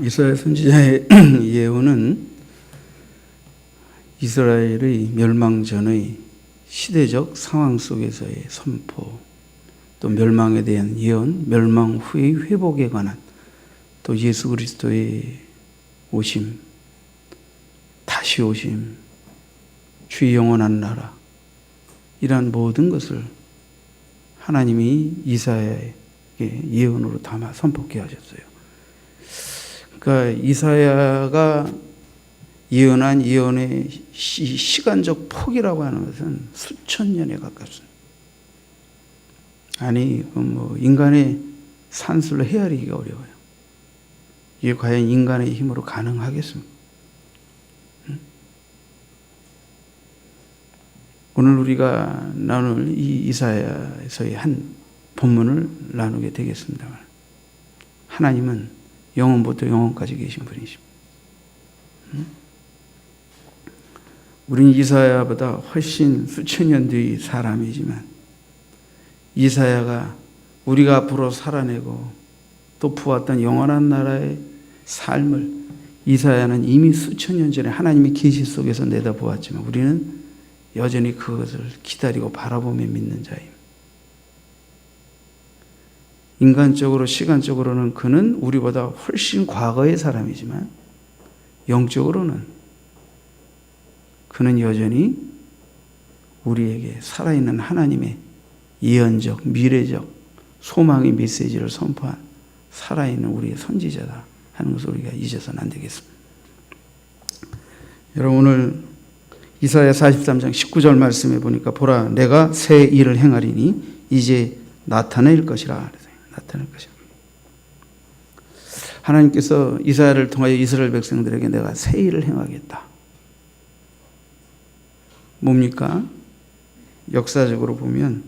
이스라엘 선지자의 예언은 이스라엘의 멸망 전의 시대적 상황 속에서의 선포, 또 멸망에 대한 예언, 멸망 후의 회복에 관한, 또 예수 그리스도의 오심, 다시 오심, 주의 영원한 나라, 이러한 모든 것을 하나님이 이사야에게 예언으로 담아 선포케 하셨어요. 그러니까 이사야가 예언한 예언의 시간적 폭이라고 하는 것은 수천 년에 가깝습니다. 아니, 인간의 산술로 헤아리기가 어려워요. 이게 과연 인간의 힘으로 가능하겠습니까? 오늘 우리가 나눌 이 이사야에서의 한 본문을 나누게 되겠습니다만, 하나님은 영원부터 영원까지 계신 분이십니다. 우리는 이사야보다 훨씬 수천 년 뒤의 사람이지만, 이사야가 우리가 앞으로 살아내고 또 보았던 영원한 나라의 삶을 이사야는 이미 수천 년 전에 하나님의 계시 속에서 내다보았지만, 우리는 여전히 그것을 기다리고 바라보며 믿는 자입니다. 인간적으로, 시간적으로는 그는 우리보다 훨씬 과거의 사람이지만, 영적으로는 그는 여전히 우리에게 살아있는 하나님의 예언적, 미래적, 소망의 메시지를 선포한 살아있는 우리의 선지자다 하는 것을 우리가 잊어서는 안 되겠습니다. 여러분, 오늘 이사야 43장 19절 말씀에 보니까, 보라, 내가 새 일을 행하리니 이제 나타낼 것이라. 나타낼 것이라. 하나님께서 이사야를 통하여 이스라엘 백성들에게 내가 새 일을 행하겠다. 뭡니까? 역사적으로 보면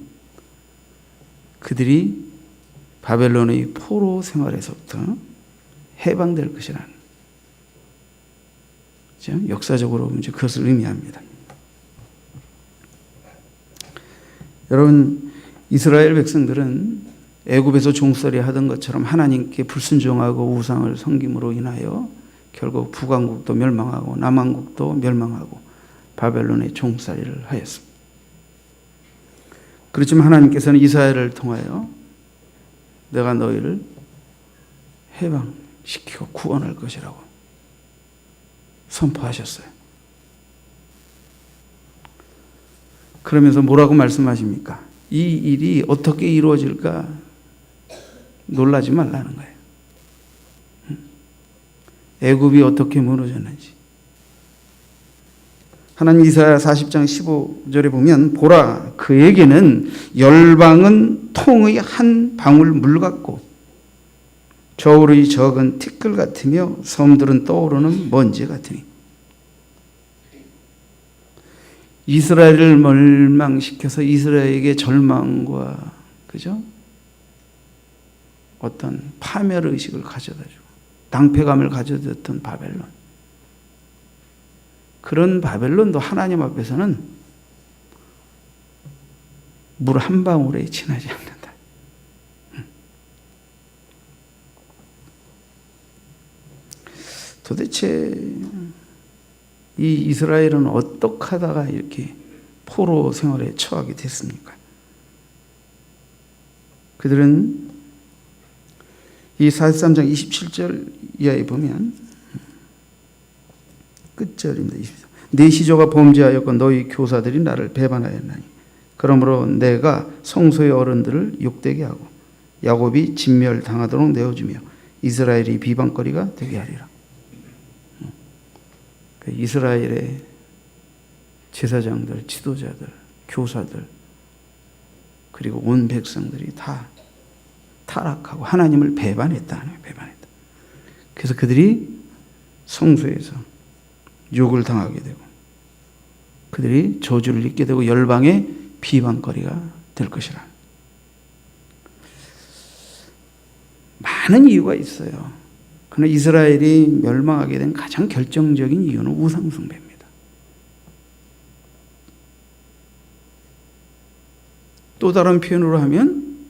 그들이 바벨론의 포로 생활에서부터 해방될 것이라는, 그렇죠? 역사적으로 보면 그것을 의미합니다. 여러분, 이스라엘 백성들은 애굽에서 종살이 하던 것처럼 하나님께 불순종하고 우상을 섬김으로 인하여 결국 북왕국도 멸망하고 남왕국도 멸망하고 바벨론의 종살이를 하였습니다. 그렇지만 하나님께서는 이사야를 통하여 내가 너희를 해방시키고 구원할 것이라고 선포하셨어요. 그러면서 뭐라고 말씀하십니까? 이 일이 어떻게 이루어질까 놀라지 말라는 거예요. 애굽이 어떻게 무너졌는지. 하나님 이사야 40장 15절에 보면, 보라, 그에게는 열방은 통의 한 방울 물 같고 저울의 적은 티끌 같으며 섬들은 떠오르는 먼지 같으니. 이스라엘을 멸망시켜서 이스라엘에게 절망과, 그죠? 어떤 파멸의식을 가져다주고 낭패감을 가져줬던 바벨론, 그런 바벨론도 하나님 앞에서는 물 한 방울에 지나지 않는다. 도대체 이 이스라엘은 어떻게 하다가 이렇게 포로 생활에 처하게 됐습니까? 그들은 이 43장 27절 이하에 보면, 끝절입니다. 내 시조가 범죄하였고 너희 교사들이 나를 배반하였나니 그러므로 내가 성소의 어른들을 욕되게 하고 야곱이 진멸당하도록 내어주며 이스라엘이 비방거리가 되게 하리라. 이스라엘의 제사장들, 지도자들, 교사들, 그리고 온 백성들이 다 타락하고 하나님을 배반했다. 그래서 그들이 성소에서 욕을 당하게 되고 그들이 저주를 입게 되고 열방의 비방거리가 될 것이라. 많은 이유가 있어요. 그러나 이스라엘이 멸망하게 된 가장 결정적인 이유는 우상숭배입니다. 또 다른 표현으로 하면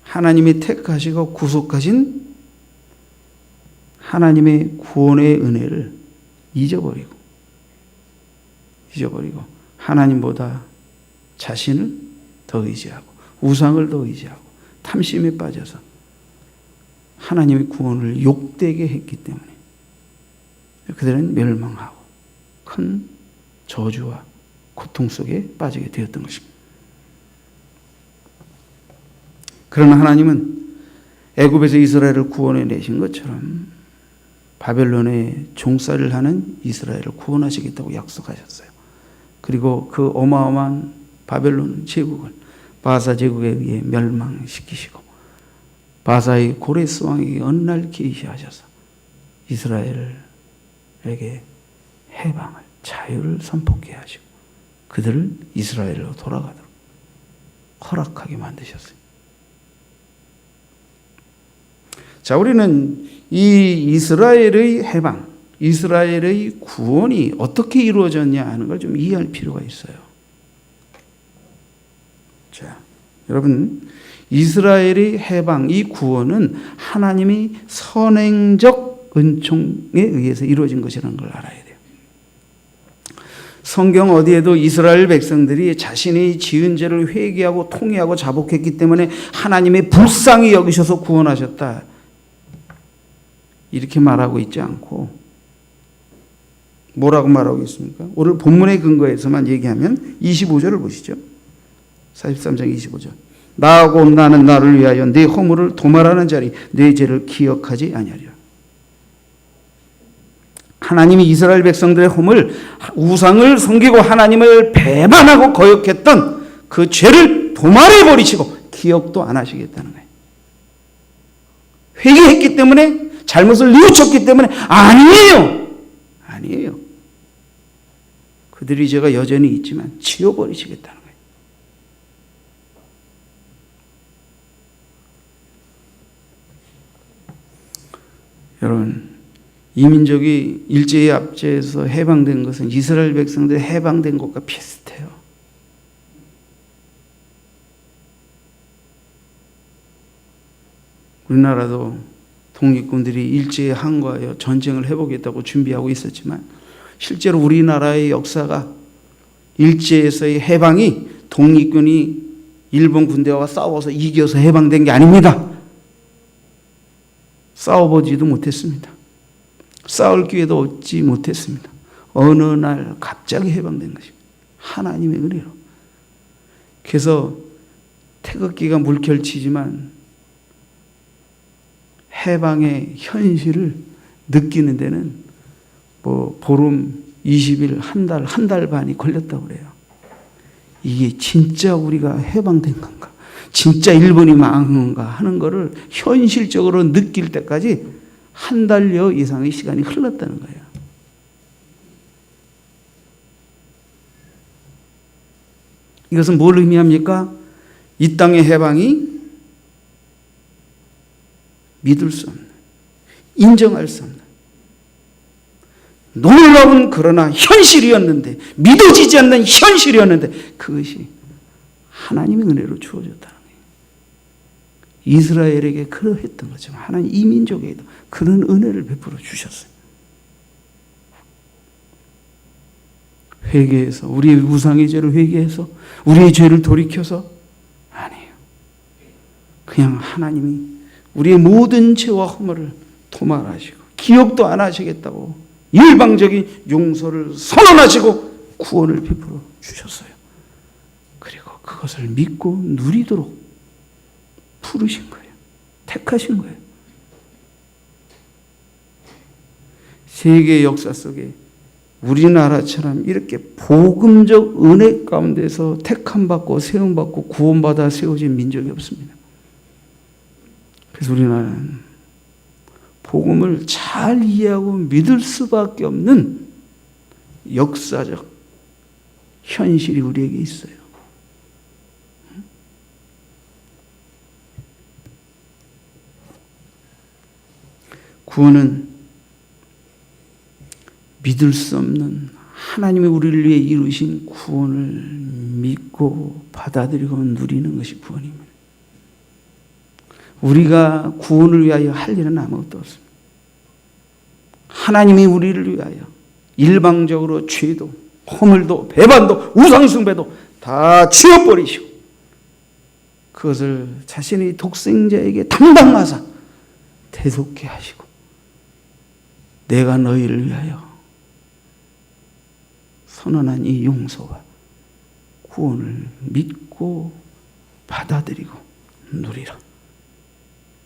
하나님이 택하시고 구속하신 하나님의 구원의 은혜를 잊어버리고 하나님보다 자신을 더 의지하고 우상을 더 의지하고 탐심에 빠져서 하나님의 구원을 욕되게 했기 때문에 그들은 멸망하고 큰 저주와 고통 속에 빠지게 되었던 것입니다. 그러나 하나님은 애굽에서 이스라엘을 구원해 내신 것처럼 바벨론의 종살이를 하는 이스라엘을 구원하시겠다고 약속하셨어요. 그리고 그 어마어마한 바벨론 제국을 바사 제국에 의해 멸망시키시고 바사의 고레스 왕에게 어느 날 계시하셔서 이스라엘에게 해방을 자유를 선포케 하시고 그들을 이스라엘로 돌아가도록 허락하게 만드셨어요. 자, 우리는 이 이스라엘의 해방, 이스라엘의 구원이 어떻게 이루어졌냐 하는 걸 좀 이해할 필요가 있어요. 자, 여러분, 이스라엘의 해방, 이 구원은 하나님의 선행적 은총에 의해서 이루어진 것이라는 걸 알아야 돼요. 성경 어디에도 이스라엘 백성들이 자신의 지은 죄를 회개하고 통회하고 자복했기 때문에 하나님의 불쌍히 여기셔서 구원하셨다, 이렇게 말하고 있지 않고 뭐라고 말하고 있습니까? 오늘 본문의 근거에서만 얘기하면 25절을 보시죠. 43장 25절. 나하고 나는 나를 위하여 네 허물을 도말하는 자리 네 죄를 기억하지 아니하리라. 하나님이 이스라엘 백성들의 허물, 우상을 섬기고 하나님을 배반하고 거역했던 그 죄를 도말해 버리시고 기억도 안 하시겠다는 거예요. 회개했기 때문에, 잘못을 뉘우쳤기 때문에 아니에요. 그들의 죄가 여전히 있지만 지워버리시겠다는 거예요. 여러분, 이민족이 일제의 압제에서 해방된 것은 이스라엘 백성들이 해방된 것과 비슷해요. 우리나라도 독립군들이 일제에 항거하여 전쟁을 해보겠다고 준비하고 있었지만 실제로 우리나라의 역사가 일제에서의 해방이 독립군이 일본 군대와 싸워서 이겨서 해방된 게 아닙니다. 싸워보지도 못했습니다. 싸울 기회도 얻지 못했습니다. 어느 날 갑자기 해방된 것입니다. 하나님의 은혜로. 그래서 태극기가 물결치지만 해방의 현실을 느끼는 데는 보름, 20일, 한 달 반이 걸렸다고 그래요. 이게 진짜 우리가 해방된 건가? 진짜 일본이 망한 건가? 하는 거를 현실적으로 느낄 때까지 한 달여 이상의 시간이 흘렀다는 거예요. 이것은 뭘 의미합니까? 이 땅의 해방이 믿을 수 없는, 인정할 수 없는 놀라운 그러나 현실이었는데, 믿어지지 않는 현실이었는데 그것이 하나님의 은혜로 주어졌다는 거예요. 이스라엘에게 그러했던 것처럼 하나님 이 민족에도 그런 은혜를 베풀어 주셨어요. 회개해서, 우리의 우상의 죄를 회개해서 우리의 죄를 돌이켜서 아니에요. 그냥 하나님이 우리의 모든 죄와 허물을 도말하시고 기억도 안 하시겠다고 일방적인 용서를 선언하시고 구원을 베풀어 주셨어요. 그리고 그것을 믿고 누리도록 부르신 거예요. 택하신 거예요. 세계 역사 속에 우리나라처럼 이렇게 복음적 은혜 가운데서 택함받고 세움받고 구원받아 세워진 민족이 없습니다. 그래서 우리나라는 복음을 잘 이해하고 믿을 수밖에 없는 역사적 현실이 우리에게 있어요. 구원은 믿을 수 없는 하나님이 우리를 위해 이루신 구원을 믿고 받아들이고 누리는 것이 구원입니다. 우리가 구원을 위하여 할 일은 아무것도 없습니다. 하나님이 우리를 위하여 일방적으로 죄도 허물도 배반도 우상숭배도 다 지워버리시고 그것을 자신의 독생자에게 담당하사 대속케 하시고 내가 너희를 위하여 선언한 이 용서와 구원을 믿고 받아들이고 누리라.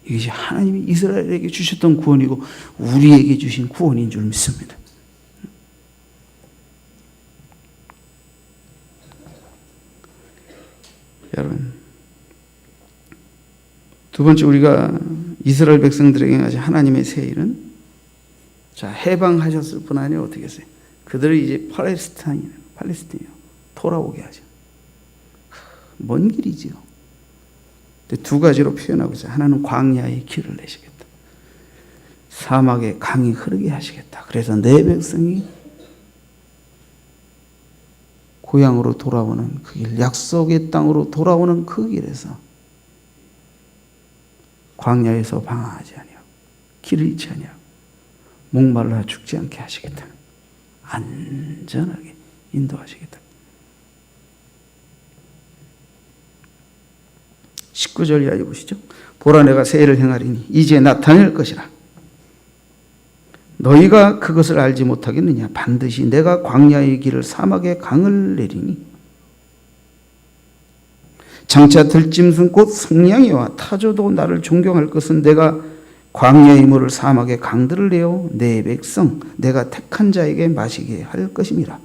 이것이 하나님이 이스라엘에게 주셨던 구원이고 우리에게 주신 구원인 줄 믿습니다. 여러분, 두 번째 우리가 이스라엘 백성들에게 하신 하나님의 새 일은 자 해방하셨을 뿐 아니라 어떻게 했어요? 그들을 이제 팔레스타인이요 돌아오게 하죠. 먼 길이지요. 두 가지로 표현하고 있어요. 하나는 광야에 길을 내시겠다. 사막에 강이 흐르게 하시겠다. 그래서 내 백성이 고향으로 돌아오는 그 길, 약속의 땅으로 돌아오는 그 길에서 광야에서 방황하지 아니하고 길을 잃지 아니하고 목말라 죽지 않게 하시겠다. 안전하게 인도하시겠다. 19절 이하에 보시죠. 보라 내가 새 일을 행하리니 이제 나타낼 것이라. 너희가 그것을 알지 못하겠느냐. 반드시 내가 광야의 길을 사막에 강을 내리니 장차 들짐승 곧 성냥이와 타조도 나를 존경할 것은 내가 광야의 물을 사막에 강들을 내어 내 백성 내가 택한 자에게 마시게 할 것임이라.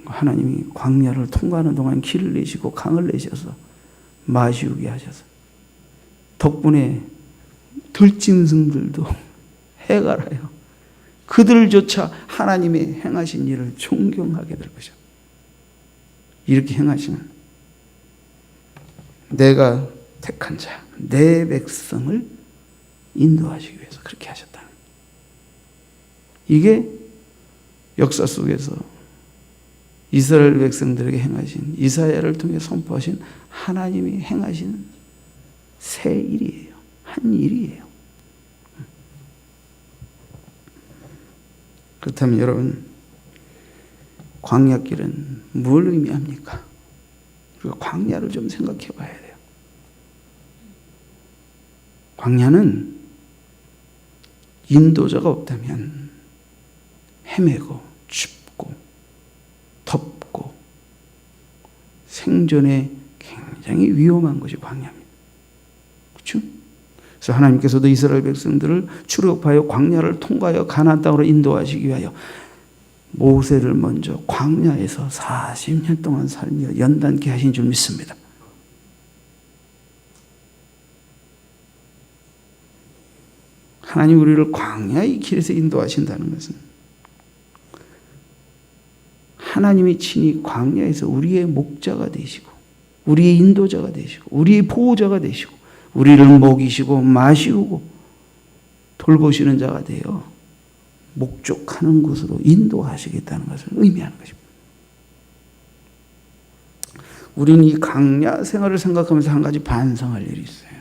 하나님이 광야를 통과하는 동안 길을 내시고 강을 내셔서 마시우게 하셔서 덕분에 들짐승들도 해갈아요. 그들조차 하나님의 행하신 일을 존경하게 될 것이죠. 이렇게 행하시는 내가 택한 자, 내 백성을 인도하시기 위해서 그렇게 하셨다는 거예요. 이게 역사 속에서 이스라엘 백성들에게 행하신 이사야를 통해 선포하신 하나님이 행하신 새 일이에요. 한 일이에요. 그렇다면 여러분, 광야길은 뭘 의미합니까? 우리가 광야를 좀 생각해 봐야 돼요. 광야는 인도자가 없다면 헤매고 춥고 덥고 생존에 굉장히 위험한 것이 광야입니다. 그렇죠? 그래서 하나님께서도 이스라엘 백성들을 출애굽하여 광야를 통과하여 가나안 땅으로 인도하시기 위하여 모세를 먼저 광야에서 40년 동안 살며 연단케 하신 줄 믿습니다. 하나님 우리를 광야의 길에서 인도하신다는 것은 하나님이 친히 광야에서 우리의 목자가 되시고 우리의 인도자가 되시고 우리의 보호자가 되시고 우리를 먹이시고 마시우고 돌보시는 자가 되어 목적하는 곳으로 인도하시겠다는 것을 의미하는 것입니다. 우리는 이 광야 생활을 생각하면서 한 가지 반성할 일이 있어요.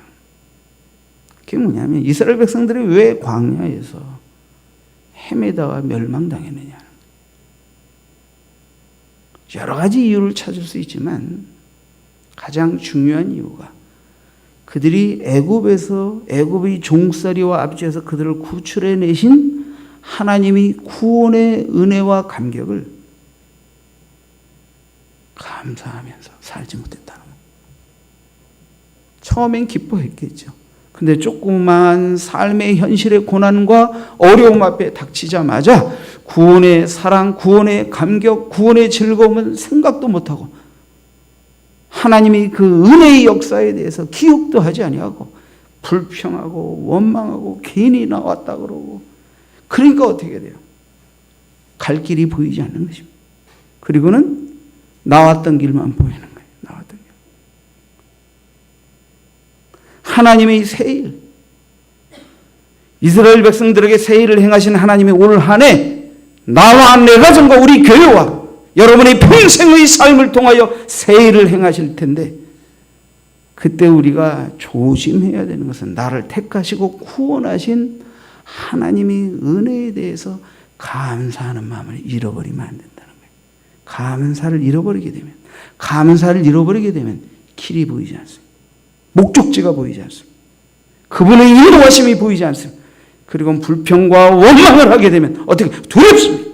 그게 뭐냐면 이스라엘 백성들이 왜 광야에서 헤매다가 멸망당했느냐. 여러 가지 이유를 찾을 수 있지만 가장 중요한 이유가 그들이 애굽의 종살이와 압제해서 그들을 구출해내신 하나님이 구원의 은혜와 감격을 감사하면서 살지 못했다는 거예요. 처음엔 기뻐했겠죠. 근데 조그만 삶의 현실의 고난과 어려움 앞에 닥치자마자 구원의 사랑, 구원의 감격, 구원의 즐거움은 생각도 못하고 하나님이 그 은혜의 역사에 대해서 기억도 하지 아니하고 불평하고 원망하고 괜히 나왔다 그러고 그러니까 어떻게 돼요? 갈 길이 보이지 않는 것입니다. 그리고는 나왔던 길만 보이는 거예요. 나왔던 길. 하나님의 새 일, 이스라엘 백성들에게 새 일을 행하신 하나님의 올 한 해 나와 내 가정과 우리 교회와 여러분의 평생의 삶을 통하여 새 일을 행하실 텐데 그때 우리가 조심해야 되는 것은 나를 택하시고 구원하신 하나님의 은혜에 대해서 감사하는 마음을 잃어버리면 안 된다는 거예요. 감사를 잃어버리게 되면 길이 보이지 않습니다. 목적지가 보이지 않습니다. 그분의 인도하심이 보이지 않습니다. 그리고 불평과 원망을 하게 되면 어떻게 두렵습니다.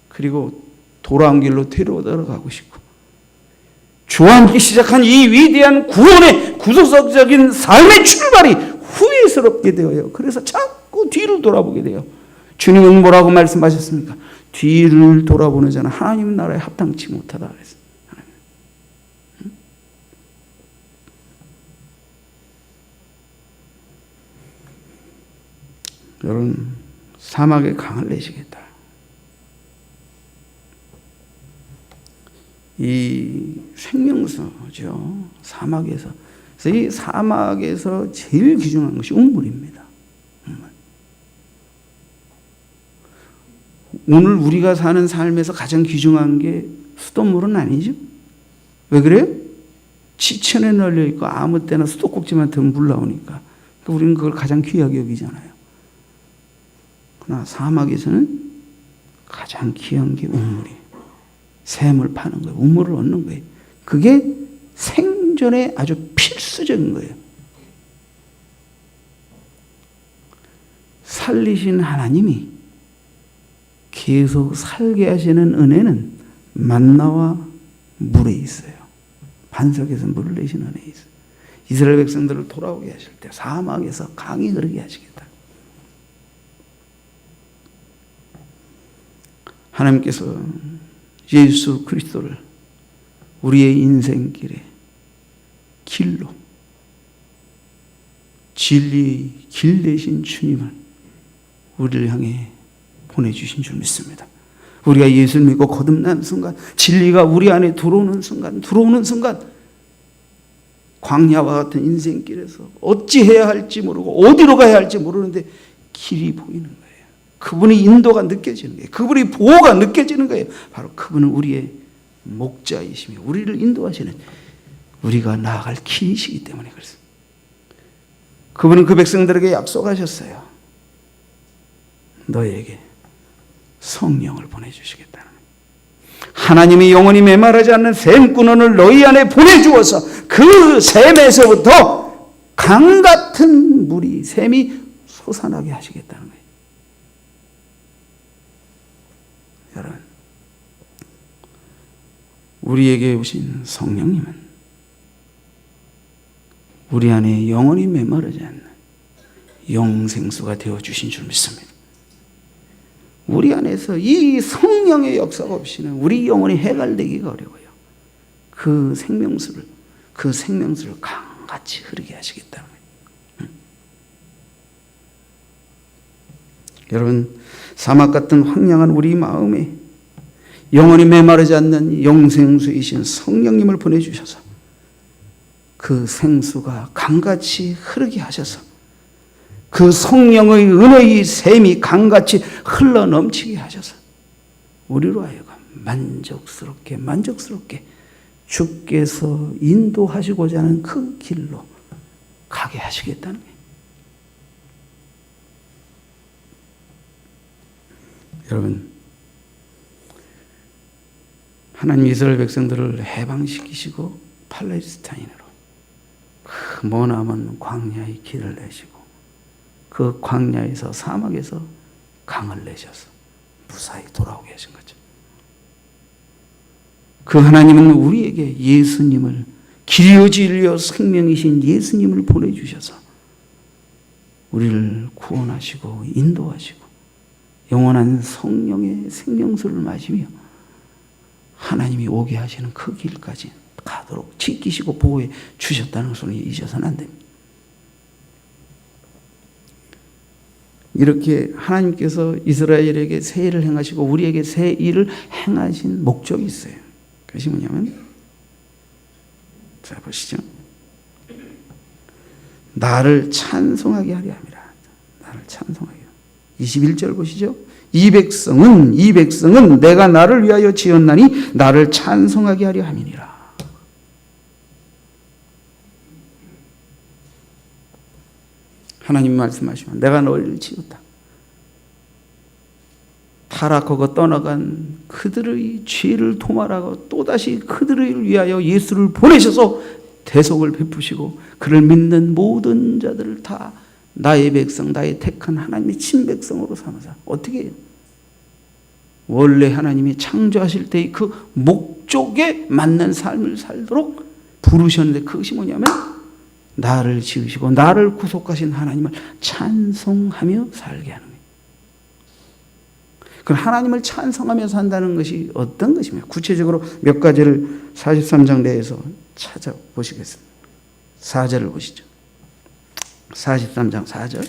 그리고 돌아온 길로 되돌아가고 싶고, 주와 함께 시작한 이 위대한 구원의 구속적인 삶의 출발이 후회스럽게 되어요. 그래서 자꾸 뒤를 돌아보게 돼요. 주님은 뭐라고 말씀하셨습니까? 뒤를 돌아보는 자는 하나님 나라에 합당치 못하다 그랬어요. 여러분, 사막에 강을 내시겠다. 이 생명수죠. 사막에서. 그래서 이 사막에서 제일 귀중한 것이 우물입니다. 오늘 우리가 사는 삶에서 가장 귀중한 게 수돗물은 아니죠. 왜 그래요? 지천에 널려 있고 아무 때나 수도꼭지만 들면 물 나오니까. 그러니까 우리는 그걸 가장 귀하게 여기잖아요. 그러나 사막에서는 가장 귀한 게 우물이에요. 샘을 파는 거예요. 우물을 얻는 거예요. 그게 생존에 아주 필수적인 거예요. 살리신 하나님이 계속 살게 하시는 은혜는 만나와 물에 있어요. 반석에서 물을 내시는 은혜에 있어요. 이스라엘 백성들을 돌아오게 하실 때 사막에서 강이 흐르게 하시겠다. 하나님께서 예수 그리스도를 우리의 인생길에 길로, 진리의 길 되신 주님을 우리를 향해 보내주신 줄 믿습니다. 우리가 예수를 믿고 거듭난 순간, 진리가 우리 안에 들어오는 순간 광야와 같은 인생길에서 어찌해야 할지 모르고 어디로 가야 할지 모르는데 길이 보이는 거예요. 그분의 인도가 느껴지는 거예요. 그분의 보호가 느껴지는 거예요. 바로 그분은 우리의 목자이시며 우리를 인도하시는, 우리가 나아갈 길이시기 때문에 그렇습니다. 그분은 그 백성들에게 약속하셨어요. 너에게 성령을 보내주시겠다는 거예요. 하나님이 영원히 메마르지 않는 샘꾼원을 너희 안에 보내주어서 그 샘에서부터 강 같은 물이, 샘이 솟아나게 하시겠다는 거예요. 여러분, 우리에게 오신 성령님은 우리 안에 영원히 메마르지 않는 영생수가 되어주신 줄 믿습니다. 우리 안에서 이 성령의 역사가 없이는 우리 영혼이 해갈되기가 어려워요. 그 생명수를 강같이 흐르게 하시겠다는 거예요. 여러분, 사막 같은 황량한 우리 마음에 영원히 메마르지 않는 영생수이신 성령님을 보내주셔서 그 생수가 강같이 흐르게 하셔서 그 성령의 은혜의 샘이 강같이 흘러 넘치게 하셔서 우리로 하여금 만족스럽게 주께서 인도하시고자 하는 그 길로 가게 하시겠다는 거예요. 여러분, 하나님 이스라엘 백성들을 해방시키시고 팔레스타인으로 그 머나먼 광야의 길을 내시고 그 광야에서, 사막에서 강을 내셔서 무사히 돌아오게 하신 거죠. 그 하나님은 우리에게 예수님을, 길이요 진리요 생명이신 예수님을 보내주셔서 우리를 구원하시고 인도하시고 영원한 성령의 생명수를 마시며 하나님이 오게 하시는 그 길까지 가도록 지키시고 보호해 주셨다는 것을 잊어서는 안 됩니다. 이렇게 하나님께서 이스라엘에게 새 일을 행하시고 우리에게 새 일을 행하신 목적이 있어요. 그것이 뭐냐면, 자 보시죠. 나를 찬송하게 하려 함이라. 나를 찬송하게. 21절 보시죠. 이 백성은 내가 나를 위하여 지었나니 나를 찬송하게 하려 함이니라. 하나님 말씀하시면 내가 너를 지었다. 타락하고 떠나간 그들의 죄를 도말하고 또다시 그들을 위하여 예수를 보내셔서 대속을 베푸시고 그를 믿는 모든 자들을 다 나의 백성, 나의 택한 하나님의 친백성으로 삼으사. 어떻게 해요? 원래 하나님이 창조하실 때의 그 목적에 맞는 삶을 살도록 부르셨는데, 그것이 뭐냐면 나를 지으시고 나를 구속하신 하나님을 찬송하며 살게 하는 거예요. 그럼 하나님을 찬송하며 산다는 것이 어떤 것입니까? 구체적으로 몇 가지를 43장 내에서 찾아보시겠습니다. 4절을 보시죠. 43장 4절.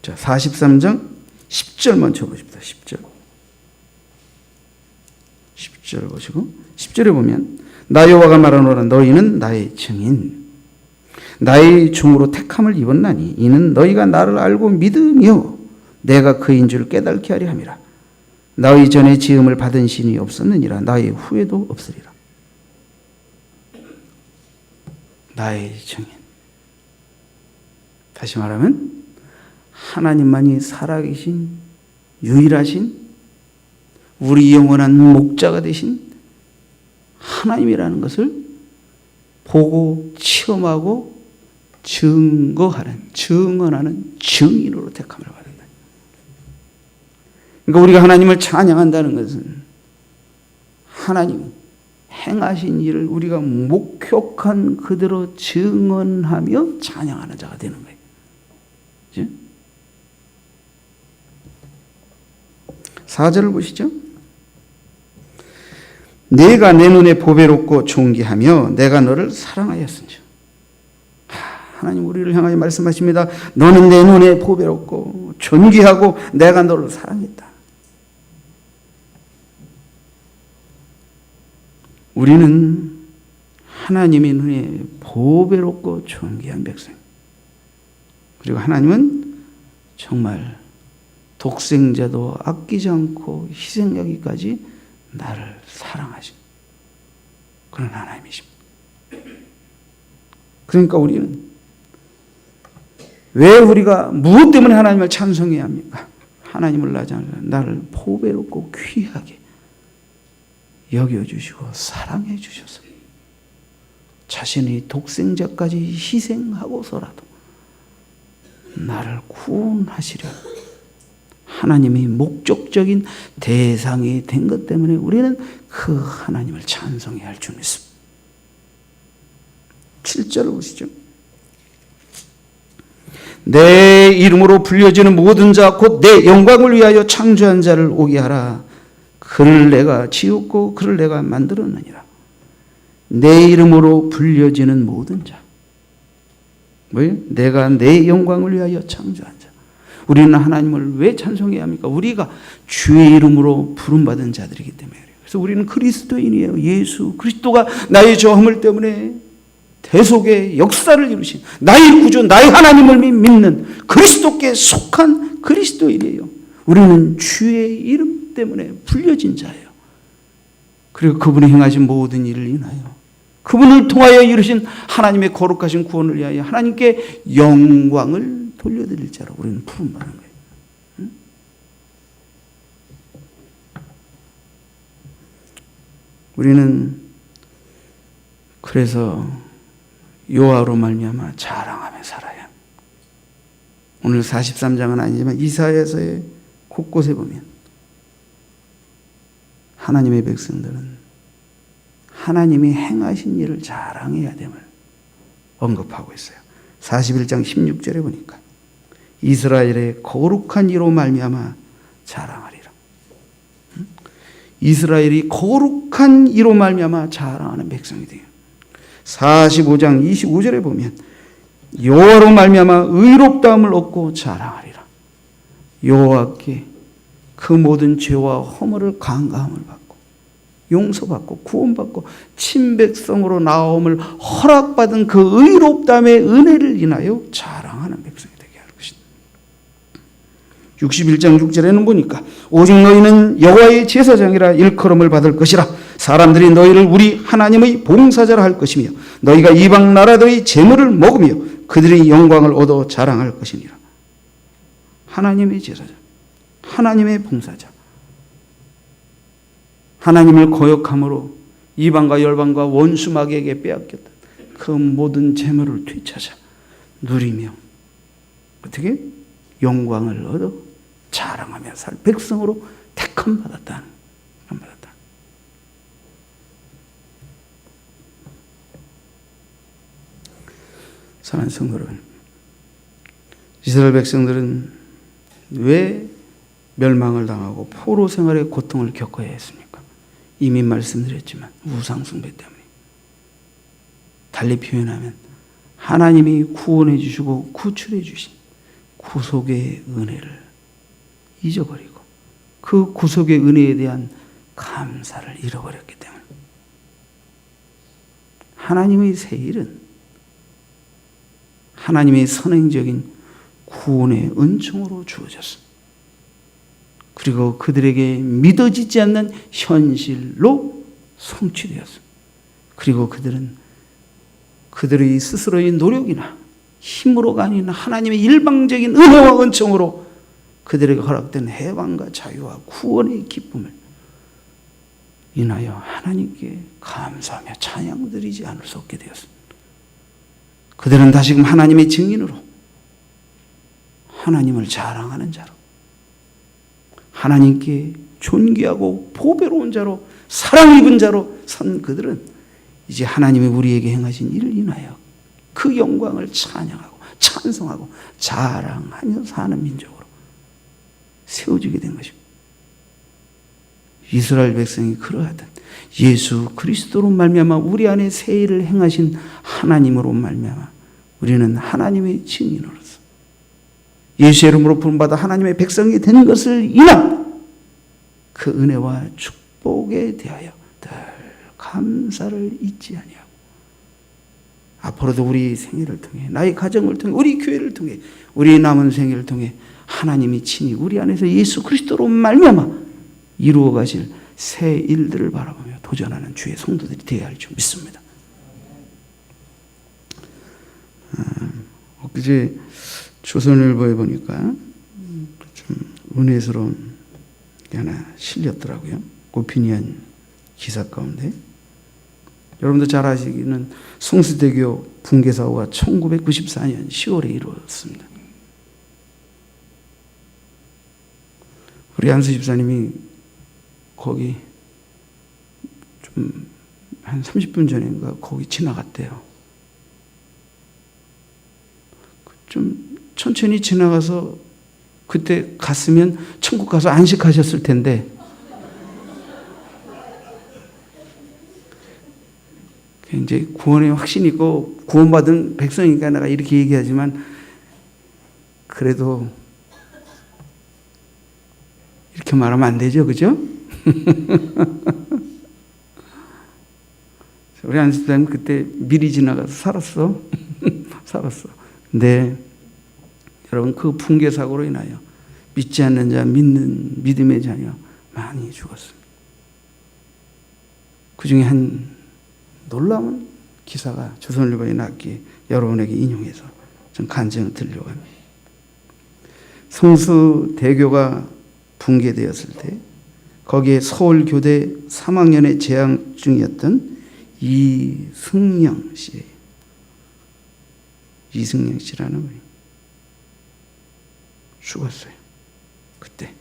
자, 43장 10절 먼저 보십시다. 10절 보시고 10절에 보면 나 여호와가 말하노라 너희는 나의 증인 나의 종으로 택함을 입었나니 이는 너희가 나를 알고 믿으며 내가 그인 줄 깨닫게 하려 함이라. 너희 전에 지음을 받은 신이 없었느니라. 나의 후에도 없으리라. 나의 증인. 다시 말하면 하나님만이 살아계신 유일하신 우리 영원한 목자가 되신 하나님이라는 것을 보고 체험하고 증언하는 증인으로 택함을 받는다. 그러니까 우리가 하나님을 찬양한다는 것은 하나님이 행하신 일을 우리가 목격한 그대로 증언하며 찬양하는 자가 되는 거예요. 그렇죠? 4절을 보시죠. 내가 내 눈에 보배롭고 존귀하며 내가 너를 사랑하였은즉. 하나님 우리를 향하여 말씀하십니다. 너는 내 눈에 보배롭고 존귀하고 내가 너를 사랑했다. 우리는 하나님의 눈에 보배롭고 존귀한 백성. 그리고 하나님은 정말 독생자도 아끼지 않고 희생하기까지 나를 사랑하신 그런 하나님이십니다. 그러니까 우리는 왜 우리가 무엇 때문에 하나님을 찬송해야 합니까? 하나님을 나를 보배롭고 귀하게 여겨주시고 사랑해 주셔서 자신의 독생자까지 희생하고서라도 나를 구원하시려 하나님의 목적적인 대상이 된 것 때문에 우리는 그 하나님을 찬송해야 할 줄 믿습니다. 7절을 보시죠. 내 이름으로 불려지는 모든 자 곧 내 영광을 위하여 창조한 자를 오게 하라. 그를 내가 지었고 그를 내가 만들었느니라. 내 이름으로 불려지는 모든 자. 뭐예요? 내가 내 영광을 위하여 창조한 자. 우리는 하나님을 왜 찬송해야 합니까? 우리가 주의 이름으로 부름받은 자들이기 때문에 그래요. 그래서 우리는 그리스도인이에요. 예수 그리스도가 나의 저항을 때문에 대속의 역사를 이루신 나의 구주 나의 하나님을 믿는 그리스도께 속한 그리스도인이에요. 우리는 주의 이름 때문에 불려진 자예요. 그리고 그분이 행하신 모든 일을 인하여 그분을 통하여 이루신 하나님의 거룩하신 구원을 위하여 하나님께 영광을 돌려드릴 자로 우리는 부름받는 거예요. 응? 우리는 그래서 여호와로 말미암아 자랑하며 살아야. 오늘 43장은 아니지만 이사야서의 곳곳에 보면 하나님의 백성들은 하나님이 행하신 일을 자랑해야 됨을 언급하고 있어요. 41장 16절에 보니까 이스라엘의 거룩한 이로 말미암아 자랑하리라. 이스라엘이 거룩한 이로 말미암아 자랑하는 백성이 돼요. 45장 25절에 보면 여호와로 말미암아 의롭다함을 얻고 자랑하리라. 여호와께 그 모든 죄와 허물을 강가함을 받고 용서받고 구원받고 친백성으로 나옴을 허락받은 그 의롭다함의 은혜를 인하여 자랑하는 백성이 되게 할 것이다. 61장 6절에는 보니까 오직 너희는 여호와의 제사장이라 일컬음을 받을 것이라. 사람들이 너희를 우리 하나님의 봉사자라 할 것이며 너희가 이방 나라들의 재물을 먹으며 그들의 영광을 얻어 자랑할 것이니라. 하나님의 제사자, 하나님의 봉사자. 하나님을 거역함으로 이방과 열방과 원수 마귀에게 빼앗겼다. 그 모든 재물을 되찾아 누리며 어떻게 영광을 얻어 자랑하며 살 백성으로 택함 받았다. 사랑하는 성도 여러분, 이스라엘 백성들은 왜 멸망을 당하고 포로 생활의 고통을 겪어야 했습니까? 이미 말씀드렸지만 우상 숭배 때문에. 달리 표현하면 하나님이 구원해 주시고 구출해 주신 구속의 은혜를 잊어버리고 그 구속의 은혜에 대한 감사를 잃어버렸기 때문에. 하나님의 새 일은 하나님의 선행적인 구원의 은총으로 주어졌습니다. 그리고 그들에게 믿어지지 않는 현실로 성취되었습니다. 그리고 그들은 그들의 스스로의 노력이나 힘으로가 아닌 하나님의 일방적인 은혜와 은총으로 그들에게 허락된 해방과 자유와 구원의 기쁨을 인하여 하나님께 감사하며 찬양드리지 않을 수 없게 되었습니다. 그들은 다시금 하나님의 증인으로 하나님을 자랑하는 자로 하나님께 존귀하고 보배로운 자로 사랑 입은 자로 선 그들은 이제 하나님이 우리에게 행하신 일을 인하여 그 영광을 찬양하고 찬송하고 자랑하며 사는 민족으로 세워지게 된 것입니다. 이스라엘 백성이 그러하듯 예수 그리스도로 말미암아 우리 안에 새 일을 행하신 하나님으로 말미암아 우리는 하나님의 증인으로서 예수의 이름으로 부름받아 하나님의 백성이 된 것을 인하 그 은혜와 축복에 대하여 늘 감사를 잊지 아니하고 앞으로도 우리 생애를 통해 나의 가정을 통해 우리 교회를 통해 우리 남은 생애를 통해 하나님이 친히 우리 안에서 예수 그리스도로 말미암아 이루어 가실 새 일들을 바라보며 도전하는 주의 성도들이 되어야 할 줄 믿습니다. 엊그제 조선일보에 보니까 좀 은혜스러운 게 하나 실렸더라고요. 오피니언 기사 가운데. 여러분도 잘 아시기는 성수대교 붕괴 사고가 1994년 10월에 이루어졌습니다. 우리 안수 집사님이 거기 좀 한 30분 전인가 거기 지나갔대요. 좀 천천히 지나가서 그때 갔으면 천국 가서 안식하셨을 텐데 이제 구원에 확신이 있고 구원받은 백성이니까 내가 이렇게 얘기하지만 그래도 이렇게 말하면 안 되죠, 그죠? 우리 안수사님 그때 미리 지나가서 살았어. 살았어. 근데 여러분 그 붕괴 사고로 인하여 믿지 않는 자, 믿는 믿음의 자녀 많이 죽었습니다. 그 중에 한 놀라운 기사가 조선일보에 났기에 여러분에게 인용해서 좀 간증을 드리려고 합니다. 성수대교가 붕괴되었을 때 거기에 서울교대 3학년에 재학 중이었던 이승영 씨예요. 이승영 씨라는 분이 죽었어요. 그때.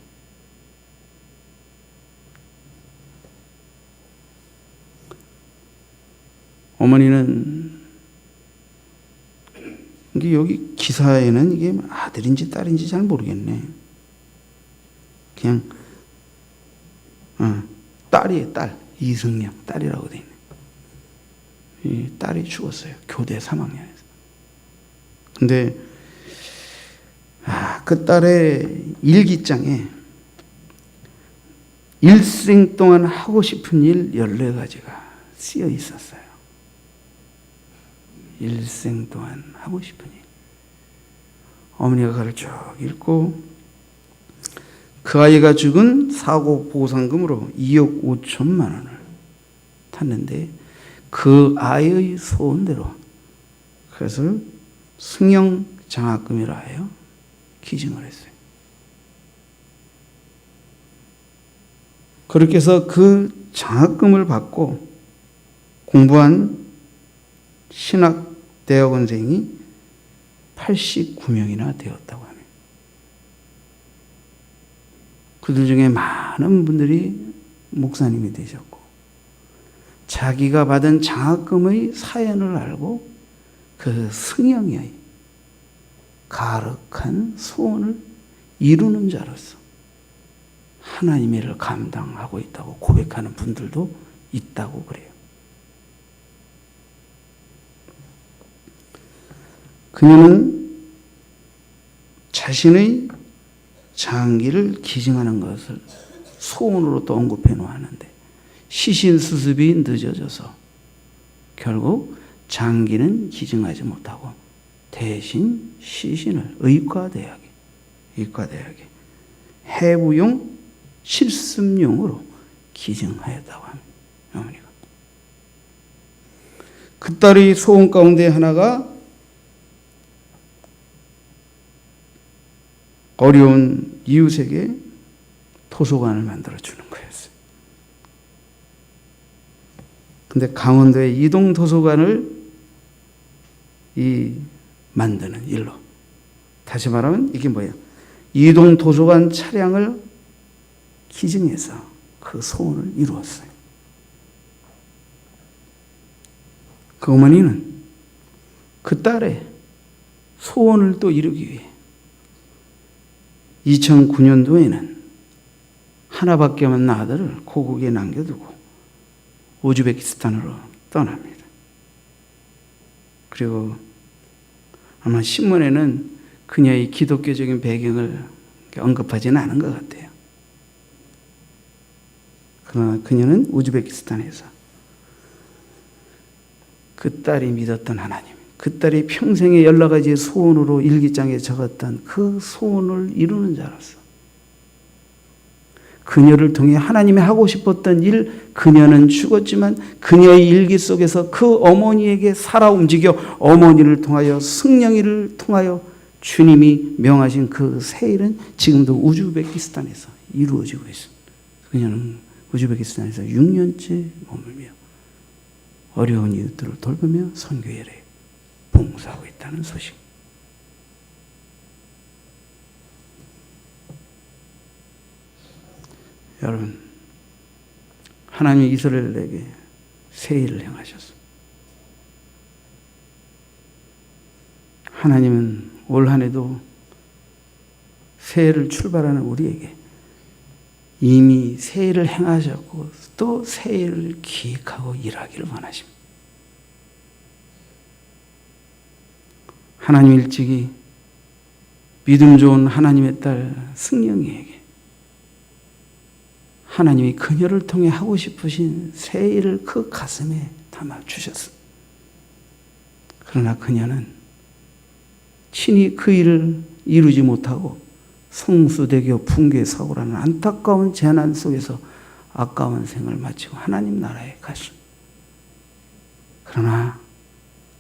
어머니는 이게 여기 기사에는 이게 아들인지 딸인지 잘 모르겠네. 그냥 딸이에요. 딸. 이승영 딸이라고 돼 있네. 이 딸이 죽었어요. 교대 3학년에서. 근데 그 딸의 일기장에 일생 동안 하고 싶은 일 14가지가 쓰여 있었어요. 일생 동안 하고 싶은 일. 어머니가 그걸 쭉 읽고 그 아이가 죽은 사고 보상금으로 2억 5천만 원을 탔는데 그 아이의 소원대로 그것을 승용 장학금이라 하여 기증을 했어요. 그렇게 해서 그 장학금을 받고 공부한 신학 대학원생이 89명이나 되었다고 합니다. 그들 중에 많은 분들이 목사님이 되셨고 자기가 받은 장학금의 사연을 알고 그 승영의 가득한 소원을 이루는 자로서 하나님의 일을 감당하고 있다고 고백하는 분들도 있다고 그래요. 그녀는 자신의 장기를 기증하는 것을 소원으로 또 언급해 놓았는데 시신 수습이 늦어져서 결국 장기는 기증하지 못하고 대신 시신을 의과대학에 해부용 실습용으로 기증하였다고 합니다. 어머니가. 그 딸의 소원 가운데 하나가 어려운 이웃에게 도서관을 만들어주는 거였어요. 근데 강원도의 이동 도서관을 만드는 일로, 다시 말하면 이게 뭐예요? 이동 도서관 차량을 기증해서 그 소원을 이루었어요. 그 어머니는 그 딸의 소원을 또 이루기 위해 2009년도에는 하나밖에 없는 아들을 고국에 남겨두고 우즈베키스탄으로 떠납니다. 그리고 아마 신문에는 그녀의 기독교적인 배경을 언급하지는 않은 것 같아요. 그러나 그녀는 우즈베키스탄에서 그 딸이 믿었던 하나님, 그 딸이 평생에 여러 가지 소원으로 일기장에 적었던 그 소원을 이루는 자로서 그녀를 통해 하나님이 하고 싶었던 일, 그녀는 죽었지만 그녀의 일기 속에서 그 어머니에게 살아 움직여 어머니를 통하여 승령이를 통하여 주님이 명하신 그 새 일은 지금도 우즈베키스탄에서 이루어지고 있습니다. 그녀는 우즈베키스탄에서 6년째 머물며 어려운 이웃들을 돌보며 선교회에 봉사하고 있다는 소식. 여러분, 하나님이 이스라엘에게 새 일을 행하셨습니다. 하나님은 올 한 해도 새해를 출발하는 우리에게 이미 새해를 행하셨고 또 새해를 기획하고 일하기를 원하십니다. 하나님 일찍이 믿음 좋은 하나님의 딸 승영이에게 하나님이 그녀를 통해 하고 싶으신 새 일을 그 가슴에 담아 주셨습니다. 그러나 그녀는 친히 그 일을 이루지 못하고 성수대교 붕괴 사고라는 안타까운 재난 속에서 아까운 생을 마치고 하나님 나라에 갔습니다. 그러나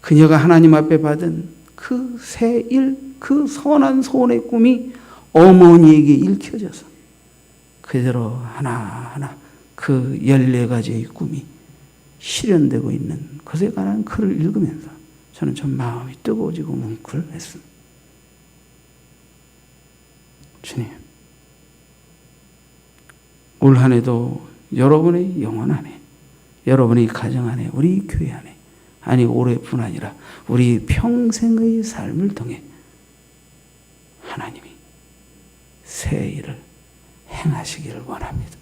그녀가 하나님 앞에 받은 그 새 일, 그 선한 소원의 꿈이 어머니에게 읽혀져서 그대로 하나하나 그 14가지의 꿈이 실현되고 있는 것에 관한 글을 읽으면서 저는 참 마음이 뜨거워지고 뭉클했습니다. 주님, 올 한 해도 여러분의 영혼 안에, 여러분의 가정 안에, 우리 교회 안에, 아니 올해뿐 아니라 우리 평생의 삶을 통해 하나님이 새 일을 행하시기를 원합니다.